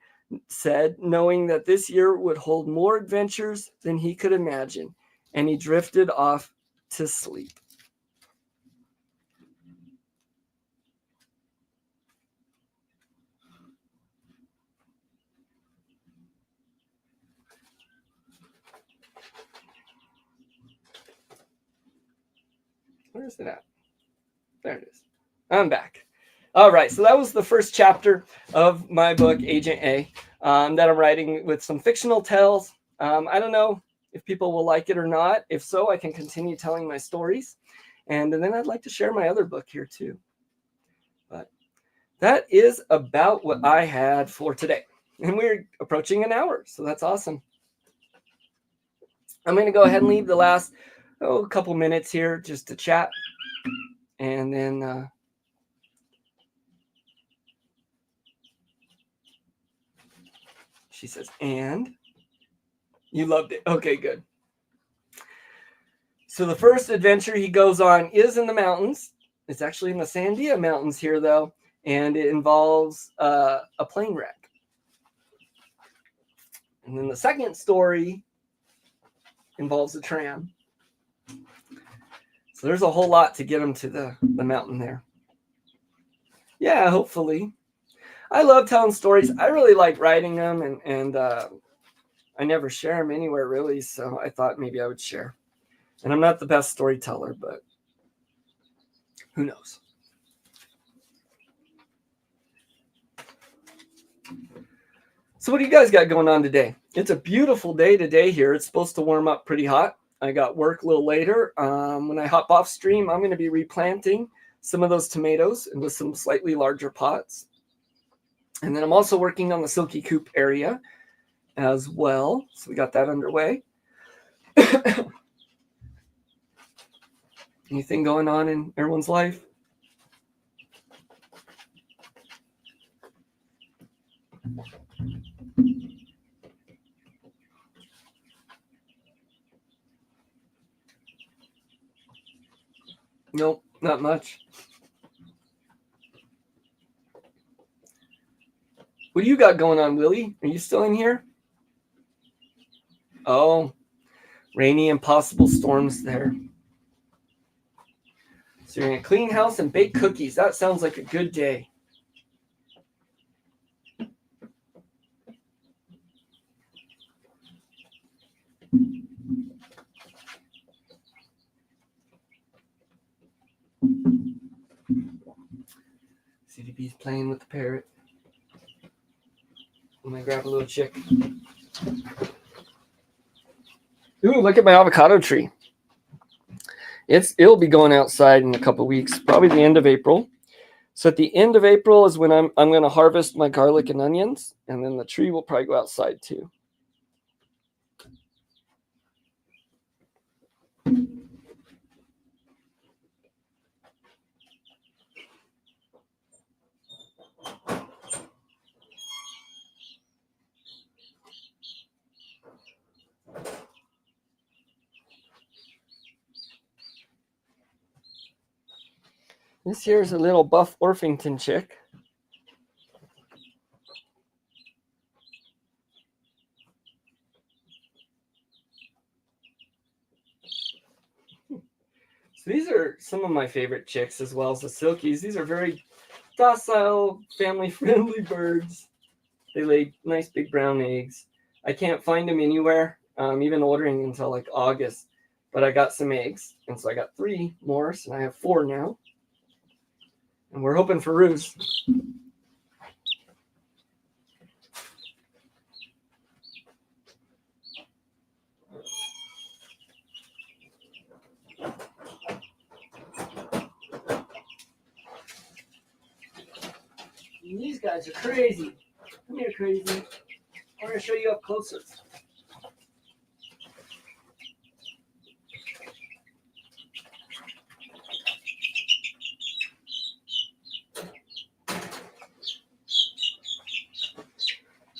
said, knowing that this year would hold more adventures than he could imagine, and he drifted off to sleep. Where is it at? There it is. I'm back. All right, so that was the first chapter of my book, Agent A, that I'm writing with some fictional tales. I don't know if people will like it or not. If so, I can continue telling my stories. And then I'd like to share my other book here too. But that is about what I had for today. And we're approaching an hour, so that's awesome. I'm going to go ahead and leave the last couple minutes here just to chat. And then she says, and you loved it. Okay, good. So the first adventure he goes on is in the mountains. It's actually in the Sandia Mountains here, though, and it involves a plane wreck. And then the second story involves a tram. So there's a whole lot to get him to the mountain there. Yeah, hopefully. I love telling stories. I really like writing them, and I never share them anywhere, really, so I thought maybe I would share. And I'm not the best storyteller, but who knows? So what do you guys got going on today? It's a beautiful day today here. It's supposed to warm up pretty hot. I got work a little later. When I hop off stream, I'm going to be replanting some of those tomatoes into some slightly larger pots. And then I'm also working on the Silky Coop area as well. So we got that underway. Anything going on in everyone's life? Nope, not much. What do you got going on, Willie? Are you still in here? Oh, rainy and possible storms there. So you're going to clean house and bake cookies. That sounds like a good day. CDB's playing with the parrot. I'm going to grab a little chick. Ooh, look at my avocado tree. It'll be going outside in a couple weeks, probably the end of April. So at the end of April is when I'm going to harvest my garlic and onions, and then the tree will probably go outside too. This here is a little buff Orpington chick. So these are some of my favorite chicks, as well as the silkies. These are very docile, family-friendly birds. They lay nice big brown eggs. I can't find them anywhere, even ordering until like August. but I got some eggs. And so I got 3 more, so I have 4 now. And we're hoping for roos. These guys are crazy. Come here, crazy. I want to show you up closer.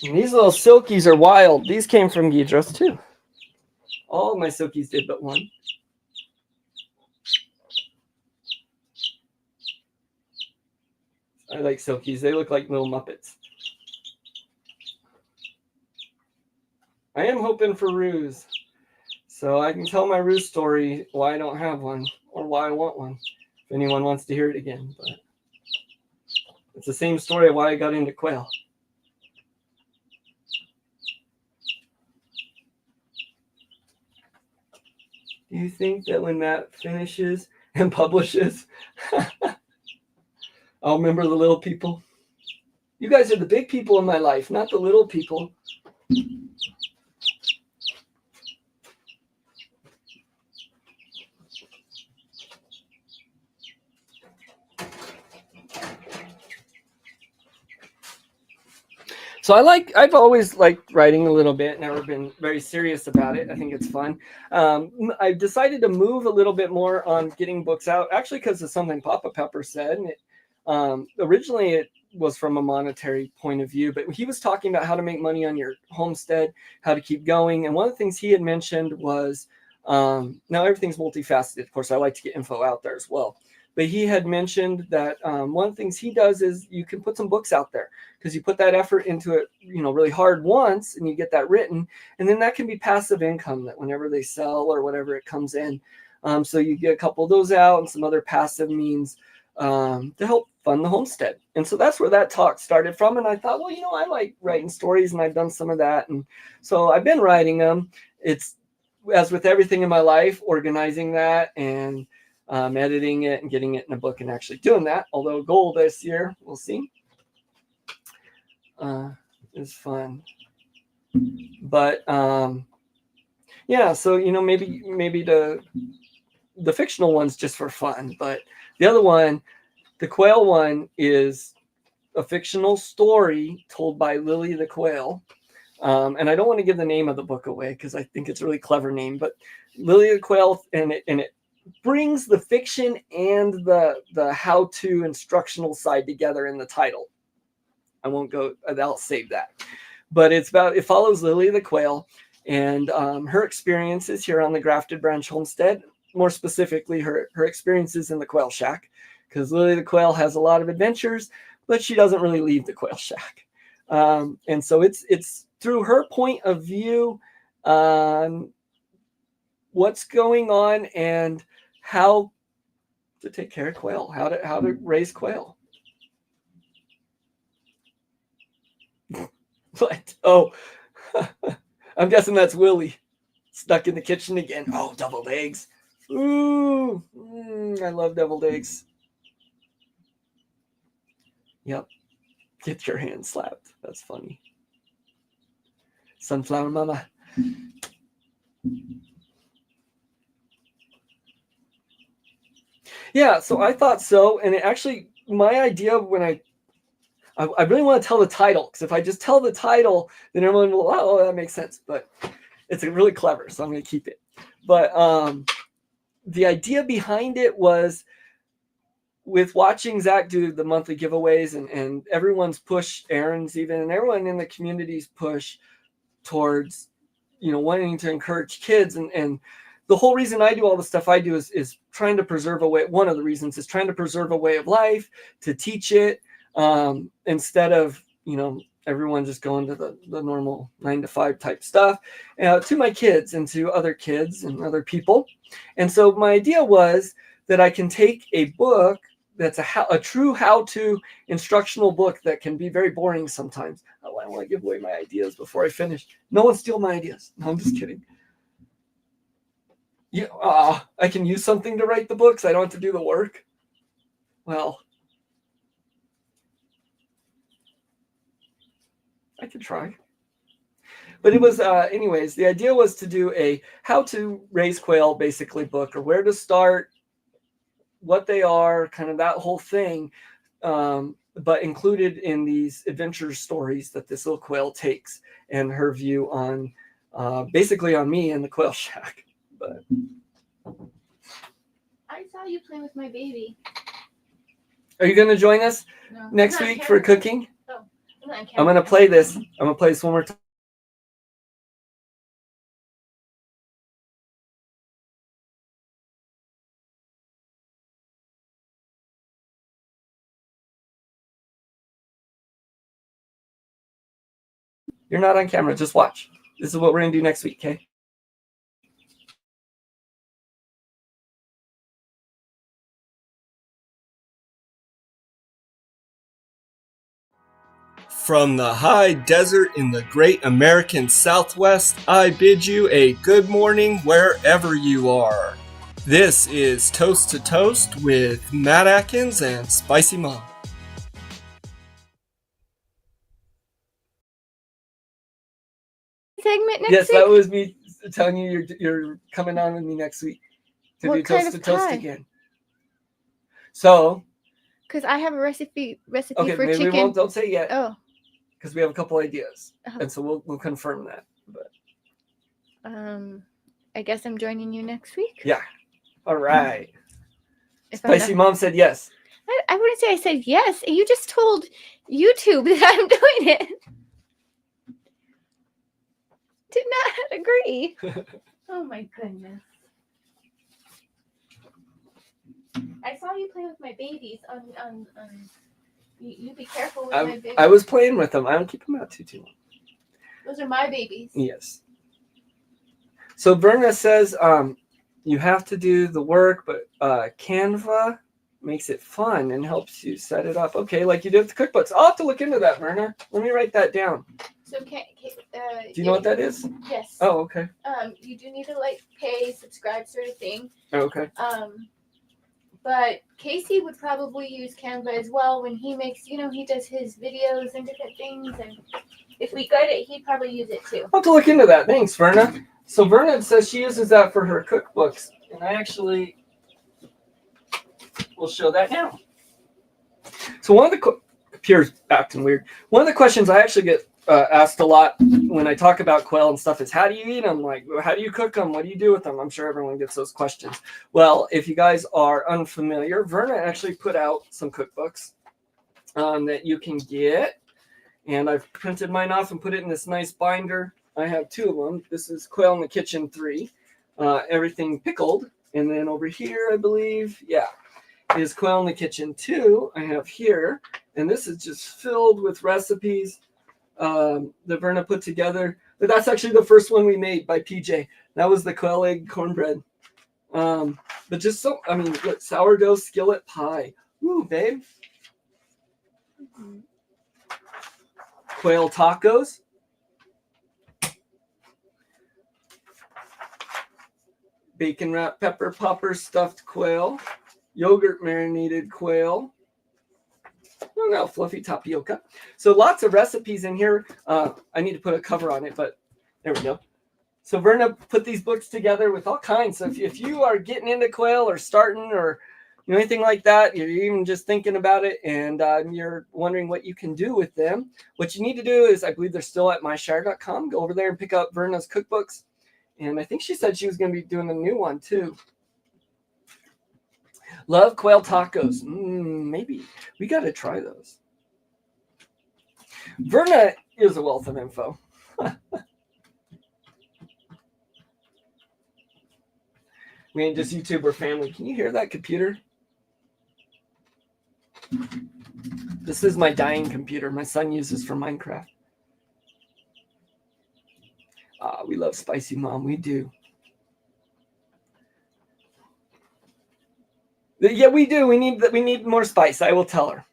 And these little silkies are wild. These came from Gidros too. All of my silkies did but one. I like silkies. They look like little Muppets. I am hoping for roos. So I can tell my roos story, why I don't have one, or why I want one, if anyone wants to hear it again. But it's the same story of why I got into quail. Do you think that when Matt finishes and publishes, I'll remember the little people? You guys are the big people in my life, not the little people. So I've always liked writing a little bit, never been very serious about it. I think it's fun. I decided to move a little bit more on getting books out, actually because of something Papa Pepper said. And originally it was from a monetary point of view, but he was talking about how to make money on your homestead, how to keep going. And one of the things he had mentioned was, now everything's multifaceted. Of course, I like to get info out there as well. But he had mentioned that one of the things he does is you can put some books out there because you put that effort into it, really hard once, and you get that written, and then that can be passive income that whenever they sell or whatever it comes in. So you get a couple of those out and some other passive means to help fund the homestead. And so that's where that talk started from. And I thought, well, I like writing stories, and I've done some of that. And so I've been writing them. It's, as with everything in my life, organizing that and editing it and getting it in a book and actually doing that. Although a goal this year, we'll see, is fun. But yeah, so maybe the fictional one's just for fun, but the other one, the quail one, is a fictional story told by Lily the Quail. And I don't want to give the name of the book away because I think it's a really clever name, but Lily the Quail, and it brings the fiction and the how-to instructional side together in the title. I won't go, I'll save that. But it follows Lily the Quail and her experiences here on the Grafted Branch Homestead, more specifically her experiences in the Quail Shack, because Lily the Quail has a lot of adventures, but she doesn't really leave the Quail Shack. And so it's through her point of view on what's going on and how to take care of quail, how to raise quail. What? Oh, I'm guessing that's Willie stuck in the kitchen again. Oh, deviled eggs. Ooh, I love deviled eggs. Yep. Get your hand slapped. That's funny. Sunflower Mama. Yeah, so I thought so. And it actually, my idea when I really want to tell the title, because if I just tell the title, then everyone will, oh, that makes sense. But it's really clever, so I'm going to keep it. But the idea behind it was, with watching Zach do the monthly giveaways and everyone's push, Aaron's even, and everyone in the community's push towards, wanting to encourage kids. And the whole reason I do all the stuff I do is trying to preserve a way. One of the reasons is trying to preserve a way of life, to teach it, instead of, everyone just going to the normal 9-to-5 type stuff, to my kids and to other kids and other people. And so my idea was that I can take a book that's a true how-to instructional book that can be very boring sometimes. Oh, I don't want to give away my ideas before I finish. No one steal my ideas. No, I'm just kidding. I can use something to write the books. I don't have to do the work. Well, I could try. But it was, anyways, the idea was to do a how to raise quail basically book, or where to start, what they are, kind of that whole thing. But included in these adventure stories that this little quail takes, and her view on basically on me and the quail shack. But I saw you play with my baby. are you going to join us No. next I'm not week for camera. cooking? Oh, I'm not I'm camera. going to play this. I'm going to play this one more time. You're not on camera. Just watch. This is what we're going to do next week, okay? From the high desert in the great American Southwest, I bid you a good morning wherever you are. This is Toast to Toast with Matt Atkins and Spicy Mom. Segment next Yes, week? that was me telling you you're coming on with me next week to What do kind Toast of to Toast pie? again. So, Because I have a recipe okay, for maybe chicken. we won't. Don't say yet Oh, because we have a couple ideas, Uh-huh. and so we'll confirm that. But I guess I'm joining you next week. yeah, all right. If I'm Spicy not- Mom said yes. I wouldn't say I said yes. You just told YouTube that I'm doing it. Did not agree. Oh my goodness. I saw you play with my babies on you be careful with my babies. I was playing with them. I don't keep them out too long. Those are my babies. Yes. So Verna says you have to do the work, but Canva makes it fun and helps you set it up. Okay, like you did with the cookbooks. I'll have to look into that, Verna. Let me write that down. So Do you know what that is? Yes. Oh, okay. You do need to like pay, subscribe, sort of thing. Oh, okay. But Casey would probably use Canva as well when he makes, he does his videos and different things. And if we got it, he'd probably use it too. I'll have to look into that. Thanks, Verna. So Verna says she uses that for her cookbooks, and I actually will show that now. So one of the computer's acting weird. One of the questions I actually get asked a lot when I talk about quail and stuff is, how do you eat them? Like, how do you cook them? What do you do with them? I'm sure everyone gets those questions. Well, if you guys are unfamiliar, Verna actually put out some cookbooks that you can get. And I've printed mine off and put it in this nice binder. I have two of them. This is Quail in the Kitchen 3. Everything pickled. And then over here, I believe, is Quail in the Kitchen 2. I have here. And this is just filled with recipes that Verna put together. But that's actually the first one we made by PJ. That was the quail egg cornbread. But just look, sourdough skillet pie. Ooh, babe. Quail tacos. Bacon wrapped pepper popper stuffed quail. Yogurt marinated quail. Oh no, fluffy tapioca. So lots of recipes in here. I need to put a cover on it, but there we go. So Verna put these books together with all kinds. So if you are getting into quail or starting or anything like that, you're even just thinking about it and you're wondering what you can do with them, what you need to do is, I believe they're still at myshire.com. Go over there and pick up Verna's cookbooks. And I think she said she was going to be doing a new one too. Love quail tacos. Maybe we got to try those. Verna is a wealth of info. We ain't just YouTube, we're family. Can you hear that computer? This is my dying computer. My son uses for Minecraft. We love Spicy Mom. We do. Yeah, we do. We need more spice. I will tell her.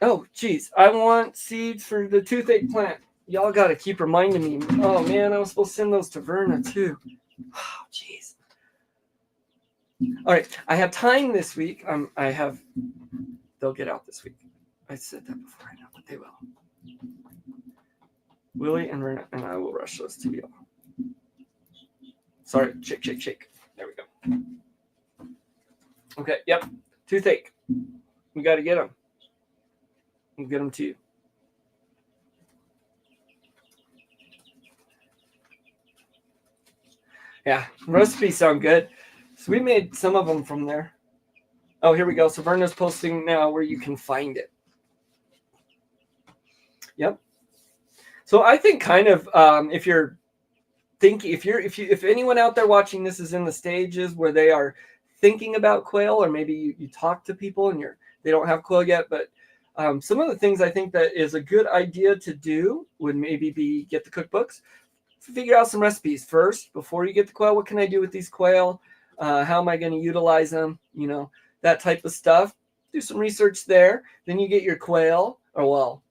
Oh, geez. I want seeds for the toothache plant. Y'all got to keep reminding me. Oh, man, I was supposed to send those to Verna, too. Oh, jeez. All right, I have time this week. They'll get out this week. I said that before, I know, but they will. Willie and Renna and I will rush those to you. Sorry, shake. There we go. Okay, yep, toothache. We got to get them. We'll get them to you. Yeah, recipes sound good. So we made some of them from there. Oh, here we go. So Verna's posting now where you can find it. Yep. So I think kind of if you're thinking, if anyone out there watching this is in the stages where they are thinking about quail, or maybe you talk to people and they don't have quail yet, but some of the things I think that is a good idea to do would maybe be get the cookbooks, figure out some recipes first before you get the quail. What can I do with these quail? How am I going to utilize them? You know, that type of stuff. Do some research there. Then you get your quail,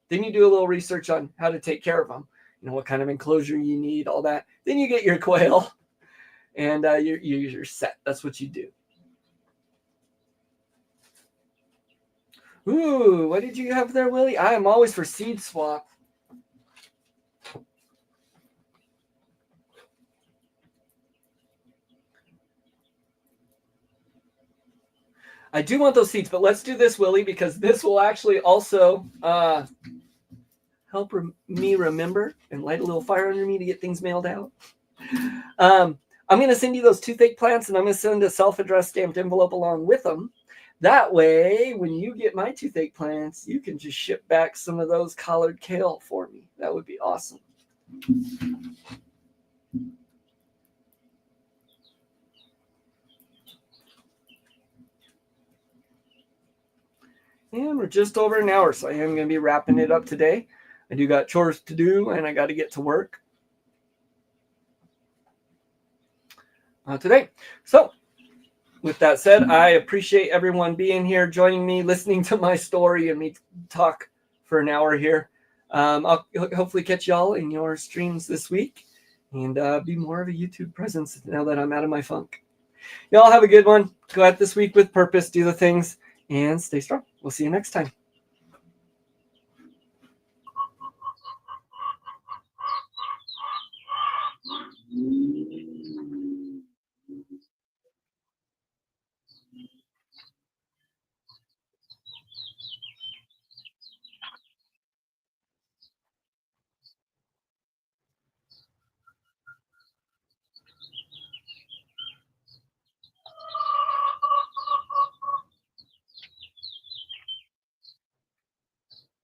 then you do a little research on how to take care of them. You know, what kind of enclosure you need, all that. Then you get your quail, and you're set. That's what you do. Ooh, what did you have there, Willie? I am always for seed swap. I do want those seeds, but let's do this, Willie, because this will actually also help me remember and light a little fire under me to get things mailed out. I'm going to send you those toothache plants, and I'm going to send a self-addressed stamped envelope along with them. That way, when you get my toothache plants, you can just ship back some of those collared kale for me. That would be awesome. And we're just over an hour, so I am going to be wrapping it up today. I do got chores to do, and I got to get to work today. So with that said, I appreciate everyone being here, joining me, listening to my story, and me talk for an hour here. I'll hopefully catch y'all in your streams this week and be more of a YouTube presence now that I'm out of my funk. Y'all have a good one. Go out this week with purpose, do the things, and stay strong. We'll see you next time.